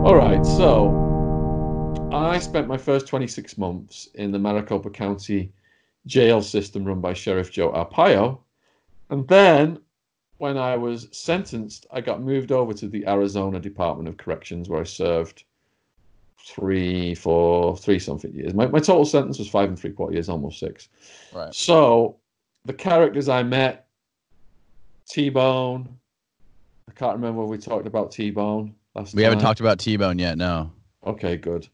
All right, so I spent my first 26 months in the Maricopa County jail system run by Sheriff Joe Arpaio. And then when I was sentenced, I got moved over to the Arizona Department of Corrections, where I served three something years. My total sentence was 5 3/4 years, almost six. Right. So the characters I met, T-Bone, I can't remember if we talked about T-Bone last We haven't time. talked about T-Bone yet, no. Okay, good.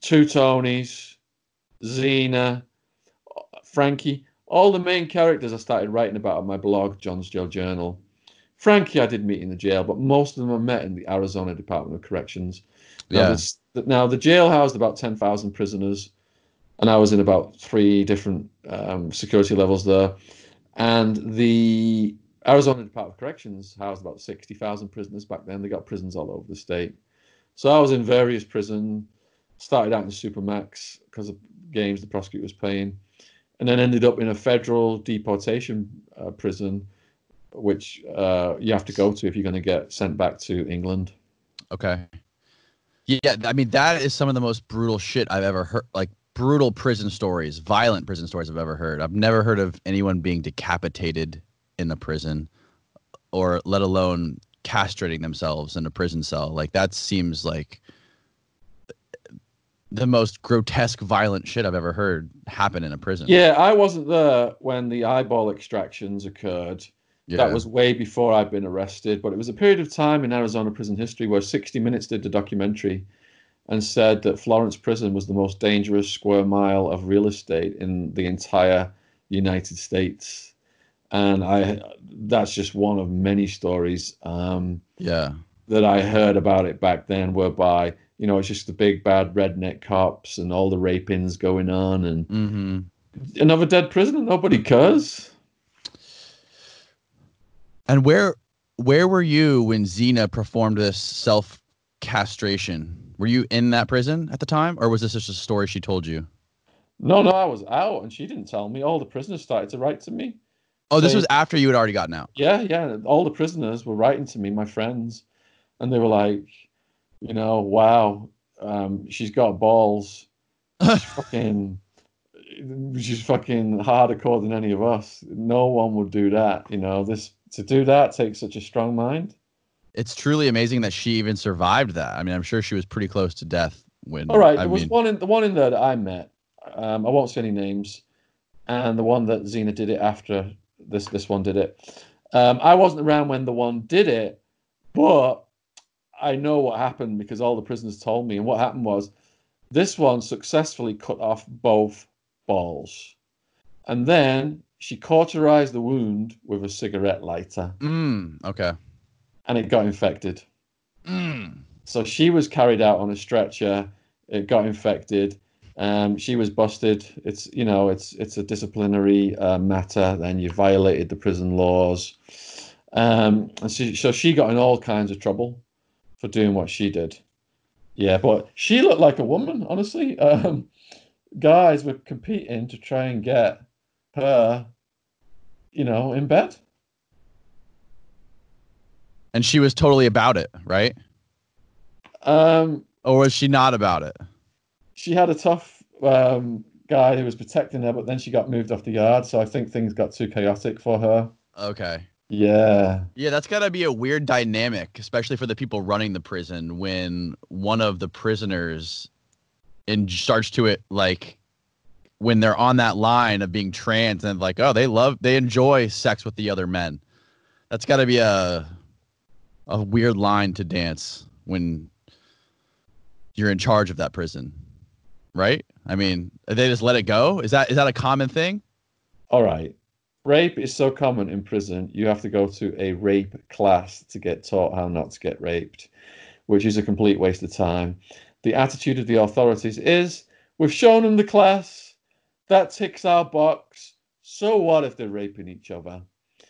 Two Tonys, Xena, Frankie, all the main characters I started writing about on my blog, John's Jail Journal. Frankie I did meet in the jail, but most of them I met in the Arizona Department of Corrections. Now, Yeah. the jail housed about 10,000 prisoners, and I was in about three different security levels there. And the Arizona Department of Corrections housed about 60,000 prisoners back then. They got prisons all over the state. So I was in various prisons, started out in Supermax because of games the prosecutor was playing, and then ended up in a federal deportation prison, which you have to go to if you're going to get sent back to England. Okay. Yeah, I mean, that is some of the most brutal shit I've ever heard. Like, brutal prison stories, violent prison stories I've ever heard. I've never heard of anyone being decapitated in a prison, or let alone castrating themselves in a prison cell. Like, that seems like the most grotesque, violent shit I've ever heard happen in a prison. Yeah, I wasn't there when the eyeball extractions occurred. Yeah. That was way before I'd been arrested, but it was a period of time in Arizona prison history where 60 Minutes did a documentary and said that Florence Prison was the most dangerous square mile of real estate in the entire United States. And that's just one of many stories Yeah. that I heard about it back then, whereby, it's just the big bad redneck cops and all the rapings going on and another dead prisoner, nobody cares. And where were you when Xena performed this self-castration? Were you in that prison at the time, or was this just a story she told you? No, I was out and she didn't tell me. All the prisoners started to write to me. Oh, this Saying, was after you had already gotten out. yeah. All the prisoners were writing to me, my friends, and they were like, wow, she's got balls. She's fucking, she's fucking hardcore than any of us. No one would do that. To do that takes such a strong mind. It's truly amazing that she even survived that. I mean, I'm sure she was pretty close to death when. All right, I there was mean, the one in there that I met. I won't say any names, and the one that Xena did it after this one did it. I wasn't around when the one did it, but I know what happened because all the prisoners told me. And what happened was this one successfully cut off both balls, and then she cauterized the wound with a cigarette lighter. Okay. And it got infected. Mm. So she was carried out on a stretcher. It got infected. She was busted. It's a disciplinary matter. Then you violated the prison laws, and so she got in all kinds of trouble for doing what she did. Yeah, but she looked like a woman, honestly. Guys were competing to try and get her, in bed. And she was totally about it, right? Or was she not about it? She had a tough guy who was protecting her, but then she got moved off the yard, so I think things got too chaotic for her. Okay. Yeah. Yeah, that's got to be a weird dynamic, especially for the people running the prison, when one of the prisoners starts to it, like, when they're on that line of being trans and like, oh, they enjoy sex with the other men. That's got to be a weird line to dance when you're in charge of that prison, right? I mean, they just let it go? Is that a common thing? All right. Rape is so common in prison, you have to go to a rape class to get taught how not to get raped, which is a complete waste of time. The attitude of the authorities is, we've shown them the class, that ticks our box, so what if they're raping each other?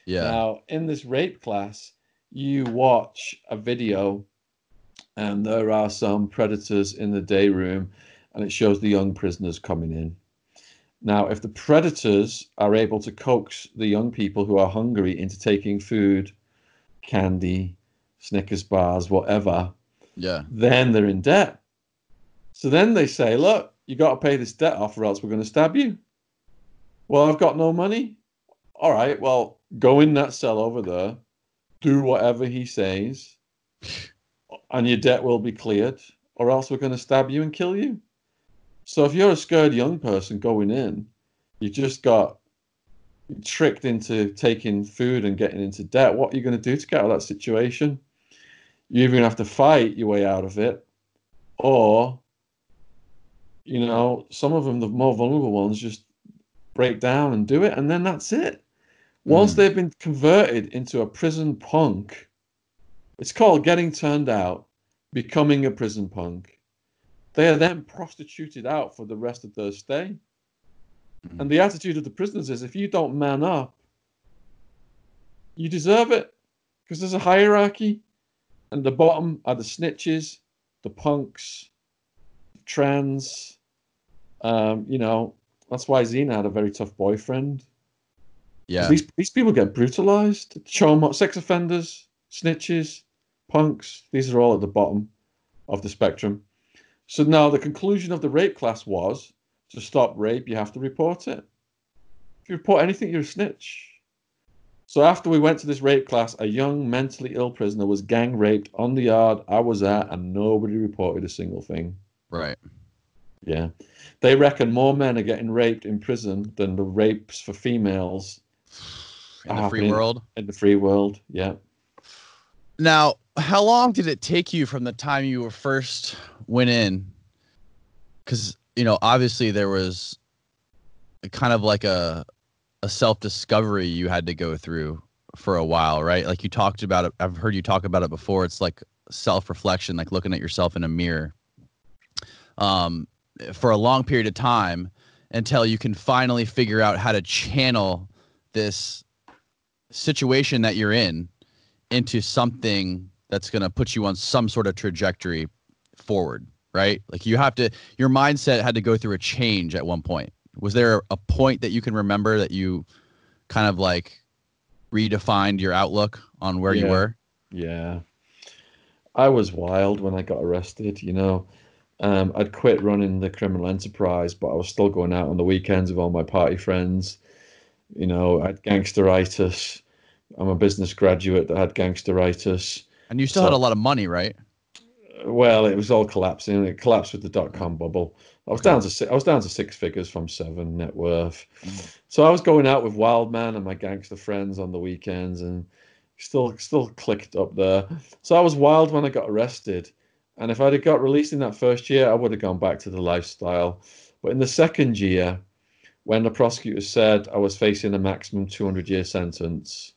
Yeah. Now, in this rape class, you watch a video and there are some predators in the day room and it shows the young prisoners coming in. Now, if the predators are able to coax the young people who are hungry into taking food, candy, Snickers bars, whatever, Yeah. then they're in debt. So then they say, look, you got to pay this debt off or else we're going to stab you. Well, I've got no money. All right, well, go in that cell over there, do whatever he says, and your debt will be cleared, or else we're going to stab you and kill you. So if you're a scared young person going in, you just got tricked into taking food and getting into debt. What are you going to do to get out of that situation? You're either going to have to fight your way out of it, or, some of them, the more vulnerable ones, just break down and do it, and then that's it. Once they've been converted into a prison punk, it's called getting turned out, becoming a prison punk. They are then prostituted out for the rest of their stay. And the attitude of the prisoners is, if you don't man up, you deserve it. Because there's a hierarchy. And the bottom are the snitches, the punks, trans. That's why Xena had a very tough boyfriend. Yeah. These people get brutalized. Sex offenders, snitches, punks. These are all at the bottom of the spectrum. So now the conclusion of the rape class was, to stop rape, you have to report it. If you report anything, you're a snitch. So after we went to this rape class, a young mentally ill prisoner was gang raped on the yard I was at, and nobody reported a single thing. Right. Yeah. They reckon more men are getting raped in prison than the rapes for females in the free world. In the free world, yeah. Now, how long did it take you from the time you were first went in? Because, obviously there was kind of like a self-discovery you had to go through for a while, right? Like you talked about it. I've heard you talk about it before. It's like self-reflection, like looking at yourself in a mirror for a long period of time until you can finally figure out how to channel this situation that you're in into something that's going to put you on some sort of trajectory forward, right? Like your mindset had to go through a change at one point. Was there a point that you can remember that you kind of like redefined your outlook on where you were? Yeah. I was wild when I got arrested, I'd quit running the criminal enterprise, but I was still going out on the weekends with all my party friends. I had gangsteritis. I'm a business graduate that had gangsteritis. And you still had a lot of money, right? Well, it was all collapsing. It collapsed with the dot-com bubble. I was down to six figures from seven net worth. So I was going out with Wild Man and my gangster friends on the weekends, and still clicked up there. So I was wild when I got arrested. And if I'd have got released in that first year, I would have gone back to the lifestyle. But in the second year, when the prosecutor said I was facing a maximum 200-year sentence,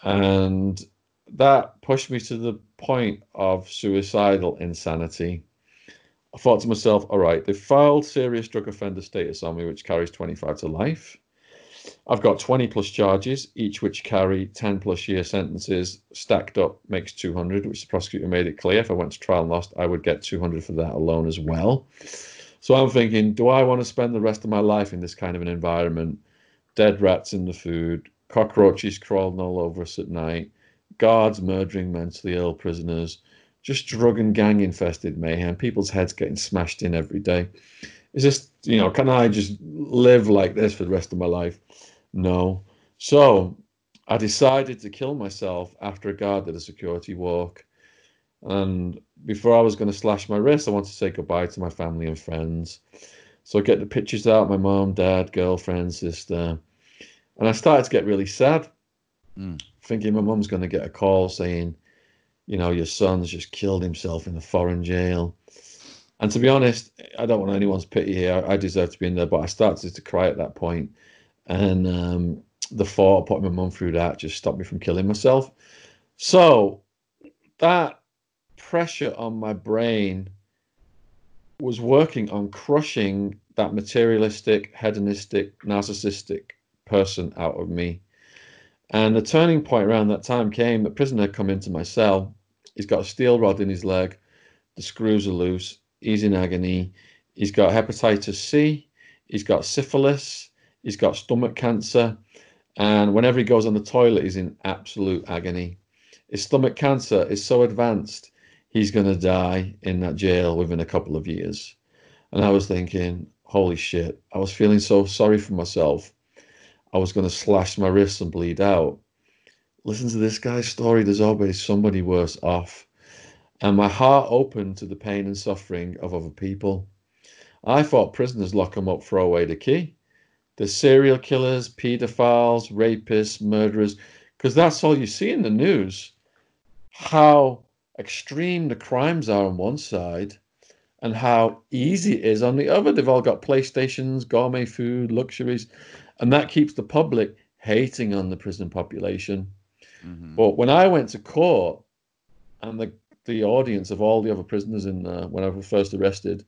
and that pushed me to the point of suicidal insanity, I thought to myself, all right, they've filed serious drug offender status on me, which carries 25 to life. I've got 20 plus charges, each which carry 10 plus year sentences. Stacked up makes 200, which the prosecutor made it clear if I went to trial and lost, I would get 200 for that alone as well. So I'm thinking, do I want to spend the rest of my life in this kind of an environment? Dead rats in the food, cockroaches crawling all over us at night, guards murdering mentally ill prisoners, just drug and gang infested mayhem, people's heads getting smashed in every day. Is this, can I just live like this for the rest of my life? No. So I decided to kill myself after a guard did a security walk. And before I was going to slash my wrist, I wanted to say goodbye to my family and friends. So I get the pictures out, my mom, dad, girlfriend, sister. And I started to get really sad, thinking my mom's going to get a call saying, your son's just killed himself in a foreign jail. And to be honest, I don't want anyone's pity here. I deserve to be in there, but I started to cry at that point. And the thought of putting my mum through that just stopped me from killing myself. So that pressure on my brain was working on crushing that materialistic, hedonistic, narcissistic person out of me. And the turning point around that time came. A prisoner had come into my cell. He's got a steel rod in his leg. The screws are loose. He's in agony. He's got hepatitis C. He's got syphilis. He's got stomach cancer. And whenever he goes on the toilet, he's in absolute agony. His stomach cancer is so advanced, he's going to die in that jail within a couple of years. And I was thinking, holy shit, I was feeling so sorry for myself. I was going to slash my wrists and bleed out. Listen to this guy's story. There's always somebody worse off. And my heart opened to the pain and suffering of other people. I thought prisoners lock them up, throw away the key. The serial killers, pedophiles, rapists, murderers, because that's all you see in the news. How extreme the crimes are on one side and how easy it is on the other. They've all got PlayStations, gourmet food, luxuries, and that keeps the public hating on the prison population. Mm-hmm. But when I went to court and the audience of all the other prisoners in when I was first arrested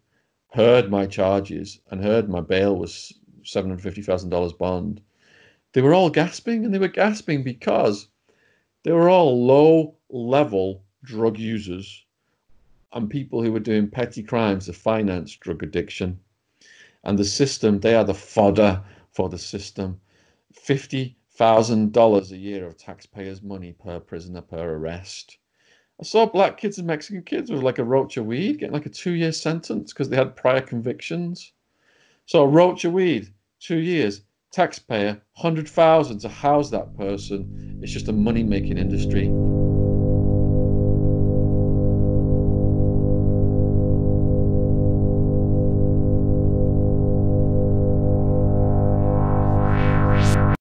heard my charges and heard my bail was $750,000 bond, they were all gasping, and they were gasping because they were all low-level drug users and people who were doing petty crimes to finance drug addiction. And the system, they are the fodder for the system. $50,000 a year of taxpayers' money per prisoner per arrest. I saw black kids and Mexican kids with like a roach of weed getting like a 2-year sentence because they had prior convictions. So a roach of weed, 2 years, taxpayer, 100,000 to house that person. It's just a money-making industry.